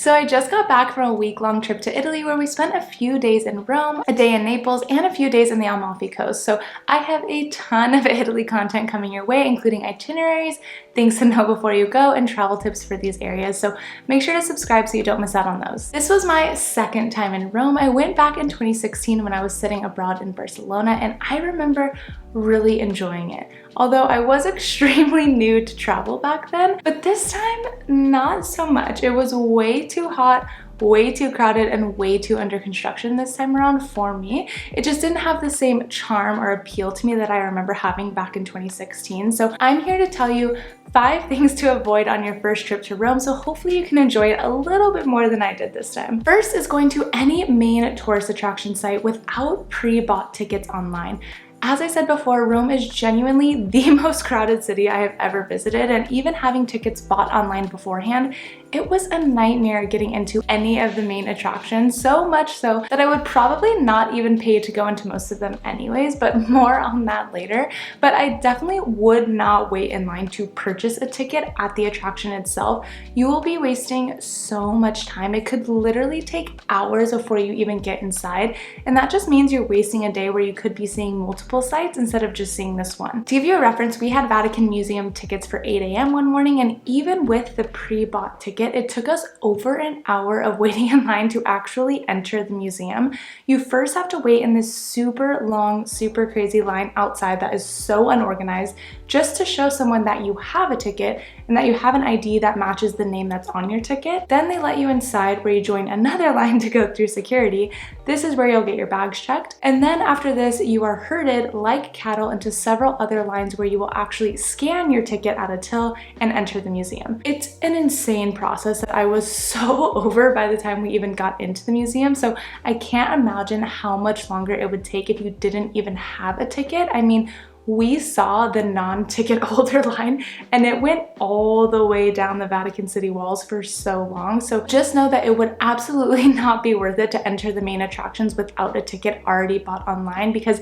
So I just got back from a week-long trip to Italy where we spent a few days in Rome, a day in Naples, and a few days in the Amalfi Coast. So I have a ton of Italy content coming your way, including itineraries, things to know before you go, and travel tips for these areas. So make sure to subscribe so you don't miss out on those. This was my second time in Rome. I went back in 2016 when I was sitting abroad in Barcelona, and I remember really enjoying it. Although I was extremely new to travel back then, but this time, not so much. It was way too hot, way too crowded, and way too under construction this time around for me. It just didn't have the same charm or appeal to me that I remember having back in 2016. So I'm here to tell you 5 things to avoid on your first trip to Rome, so hopefully you can enjoy it a little bit more than I did this time. First is going to any main tourist attraction site without pre-bought tickets online. As I said before, Rome is genuinely the most crowded city I have ever visited, and even having tickets bought online beforehand, it was a nightmare getting into any of the main attractions, so much so that I would probably not even pay to go into most of them anyways, but more on that later. But I definitely would not wait in line to purchase a ticket at the attraction itself. You will be wasting so much time. It could literally take hours before you even get inside, and that just means you're wasting a day where you could be seeing multiple sites instead of just seeing this one. To give you a reference, we had Vatican Museum tickets for 8 a.m. one morning, and even with the pre-bought ticket, it took us over an hour of waiting in line to actually enter the museum. You first have to wait in this super long, super crazy line outside that is so unorganized just to show someone that you have a ticket and that you have an ID that matches the name that's on your ticket. Then they let you inside where you join another line to go through security. This is where you'll get your bags checked. And then after this, you are herded like cattle into several other lines where you will actually scan your ticket at a till and enter the museum. It's an insane process that I was so over by the time we even got into the museum. So I can't imagine how much longer it would take if you didn't even have a ticket. I mean, we saw the non-ticket holder line and it went all the way down the Vatican City walls for so long. So just know that it would absolutely not be worth it to enter the main attractions without a ticket already bought online, because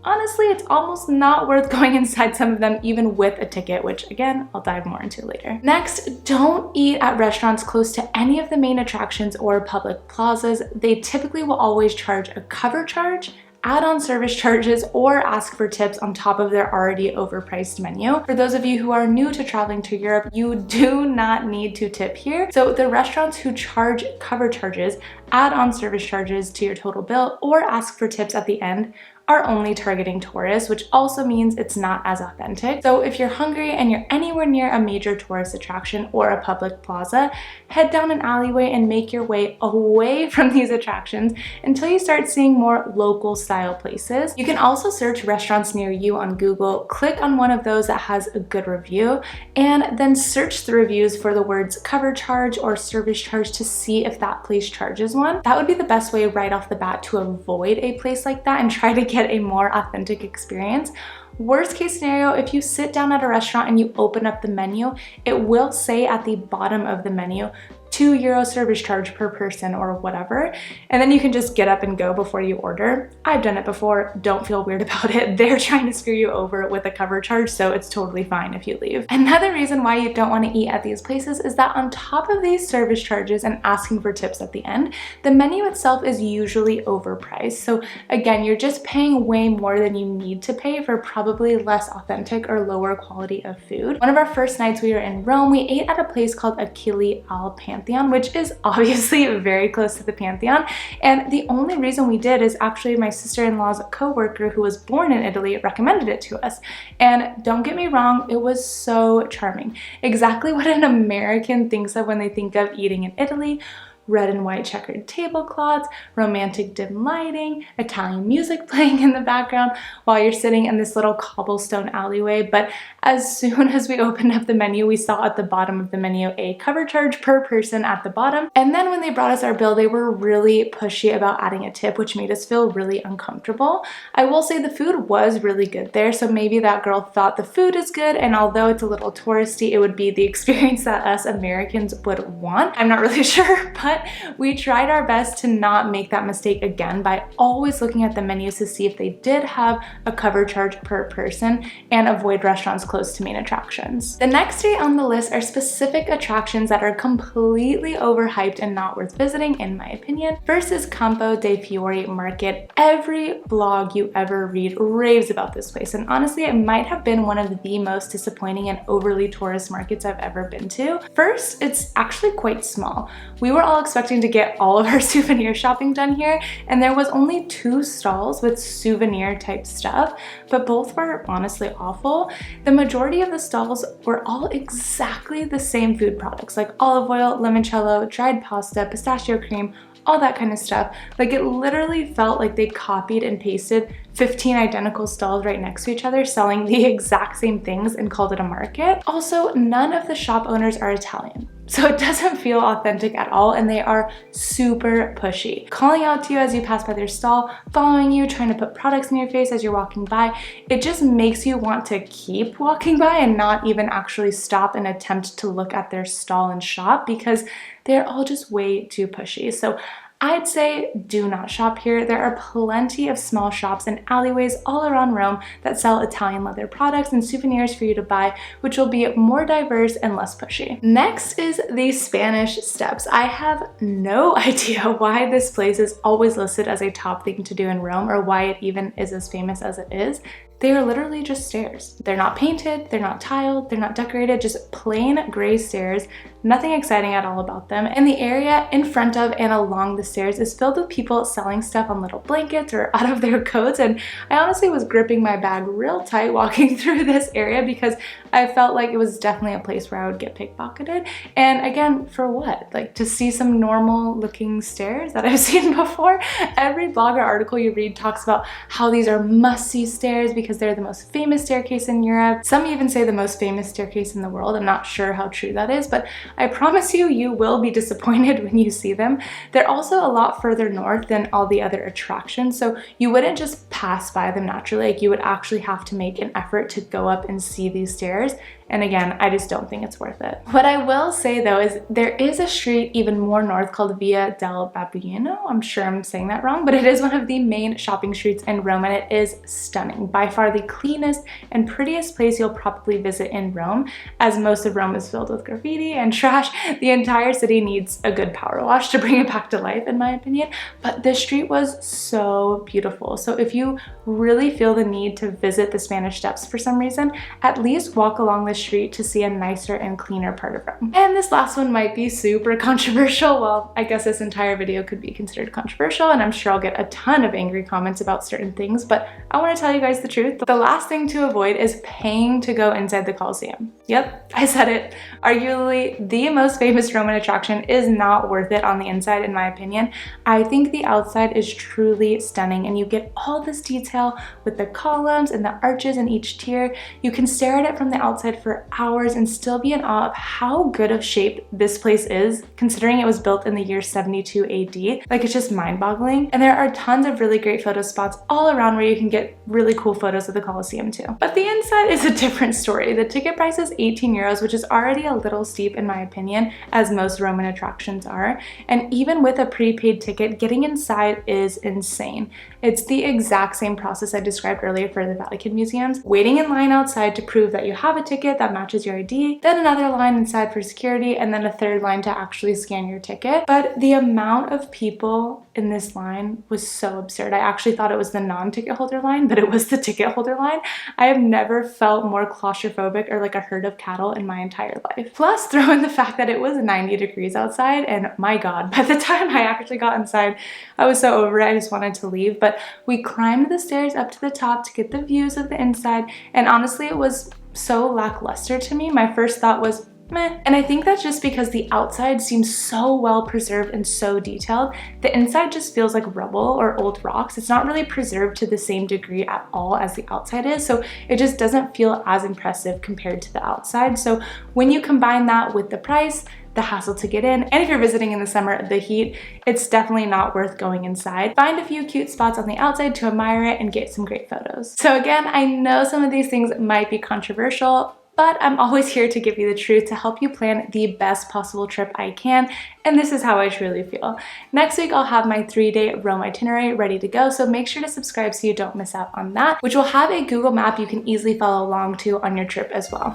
honestly, it's almost not worth going inside some of them even with a ticket, which again, I'll dive more into later. Next, don't eat at restaurants close to any of the main attractions or public plazas. They typically will always charge a cover charge, add-on service charges, or ask for tips on top of their already overpriced menu. For those of you who are new to traveling to Europe, you do not need to tip here. So the restaurants who charge cover charges, add-on service charges to your total bill, or ask for tips at the end are only targeting tourists, which also means it's not as authentic. So if you're hungry and you're anywhere near a major tourist attraction or a public plaza, head down an alleyway and make your way away from these attractions until you start seeing more local style places. You can also search restaurants near you on Google, click on one of those that has a good review, and then search the reviews for the words cover charge or service charge to see if that place charges one. That would be the best way right off the bat to avoid a place like that and try to get a more authentic experience. Worst case scenario, if you sit down at a restaurant and you open up the menu, it will say at the bottom of the menu, €2 service charge per person or whatever, and then you can just get up and go before you order. I've done it before, don't feel weird about it. They're trying to screw you over with a cover charge, so it's totally fine if you leave. Another reason why you don't want to eat at these places is that on top of these service charges and asking for tips at the end, the menu itself is usually overpriced. So again, you're just paying way more than you need to pay for probably less authentic or lower quality of food. One of our first nights we were in Rome, we ate at a place called Achille al Pantheon, which is obviously very close to the Pantheon. And the only reason we did is actually my sister-in-law's co-worker who was born in Italy recommended it to us. And don't get me wrong, it was so charming. Exactly what an American thinks of when they think of eating in Italy. Red and white checkered tablecloths, romantic dim lighting, Italian music playing in the background while you're sitting in this little cobblestone alleyway. But as soon as we opened up the menu, we saw at the bottom of the menu a cover charge per person at the bottom. And then when they brought us our bill, they were really pushy about adding a tip, which made us feel really uncomfortable. I will say the food was really good there, so maybe that girl thought the food is good, and although it's a little touristy, it would be the experience that us Americans would want. I'm not really sure, but we tried our best to not make that mistake again by always looking at the menus to see if they did have a cover charge per person and avoid restaurants close to main attractions. The next 3 on the list are specific attractions that are completely overhyped and not worth visiting in my opinion. First is Campo de Fiori Market. Every blog you ever read raves about this place, and honestly it might have been one of the most disappointing and overly tourist markets I've ever been to. First, it's actually quite small. We were all expecting to get all of our souvenir shopping done here, and there was only 2 stalls with souvenir type stuff, but both were honestly awful. The majority of the stalls were all exactly the same food products, like olive oil, limoncello, dried pasta, pistachio cream, all that kind of stuff. Like it literally felt like they copied and pasted 15 identical stalls right next to each other selling the exact same things and called it a market. Also, none of the shop owners are Italian, so it doesn't feel authentic at all, and they are super pushy, calling out to you as you pass by their stall, following you, trying to put products in your face as you're walking by. It just makes you want to keep walking by and not even actually stop and attempt to look at their stall and shop, because they're all just way too pushy. So I'd say do not shop here. There are plenty of small shops and alleyways all around Rome that sell Italian leather products and souvenirs for you to buy, which will be more diverse and less pushy. Next is the Spanish Steps. I have no idea why this place is always listed as a top thing to do in Rome, or why it even is as famous as it is. They are literally just stairs. They're not painted, they're not tiled, they're not decorated, just plain gray stairs. Nothing exciting at all about them. And the area in front of and along the stairs is filled with people selling stuff on little blankets or out of their coats. And I honestly was gripping my bag real tight walking through this area because I felt like it was definitely a place where I would get pickpocketed. And again, for what? Like to see some normal looking stairs that I've seen before? Every blogger article you read talks about how these are must-see stairs because they're the most famous staircase in Europe. Some even say the most famous staircase in the world. I'm not sure how true that is, but I promise you, you will be disappointed when you see them. They're also a lot further north than all the other attractions, so you wouldn't just pass by them naturally. Like you would actually have to make an effort to go up and see these stairs. And again, I just don't think it's worth it. What I will say though is there is a street even more north called Via del Babbuino. I'm sure I'm saying that wrong, but it is one of the main shopping streets in Rome, and it is stunning. By far the cleanest and prettiest place you'll probably visit in Rome, as most of Rome is filled with graffiti and trash. The entire city needs a good power wash to bring it back to life, in my opinion. But this street was so beautiful. So if you really feel the need to visit the Spanish Steps for some reason, at least walk along this street to see a nicer and cleaner part of Rome. And this last one might be super controversial. Well, I guess this entire video could be considered controversial, and I'm sure I'll get a ton of angry comments about certain things, but I want to tell you guys the truth. The last thing to avoid is paying to go inside the Colosseum. Yep, I said it. Arguably the most famous Roman attraction is not worth it on the inside, in my opinion. I think the outside is truly stunning, and you get all this detail with the columns and the arches in each tier. You can stare at it from the outside for hours and still be in awe of how good of shape this place is, considering it was built in the year 72 AD. Like, it's just mind-boggling. And there are tons of really great photo spots all around where you can get really cool photos of the Colosseum too. But the inside is a different story. The ticket price is 18 euros, which is already a little steep in my opinion, as most Roman attractions are. And even with a prepaid ticket, getting inside is insane. It's the exact same process I described earlier for the Vatican museums. Waiting in line outside to prove that you have a ticket that matches your ID, then another line inside for security, and then a third line to actually scan your ticket. But the amount of people in this line was so absurd. I actually thought it was the non-ticket holder line, but it was the ticket holder line. I have never felt more claustrophobic or like a herd of cattle in my entire life. Plus, throw in the fact that it was 90 degrees outside, and my God, by the time I actually got inside, I was so over it, I just wanted to leave. But we climbed the stairs up to the top to get the views of the inside, and honestly, it was so lackluster to me. My first thought was, meh. And I think that's just because the outside seems so well preserved and so detailed. The inside just feels like rubble or old rocks. It's not really preserved to the same degree at all as the outside is, so it just doesn't feel as impressive compared to the outside. So when you combine that with the price, the hassle to get in, and if you're visiting in the summer, the heat, it's definitely not worth going inside. Find a few cute spots on the outside to admire it and get some great photos. So again, I know some of these things might be controversial, but I'm always here to give you the truth to help you plan the best possible trip I can, and this is how I truly feel. Next week, I'll have my 3-day Rome itinerary ready to go, so make sure to subscribe so you don't miss out on that, which will have a Google map you can easily follow along to on your trip as well.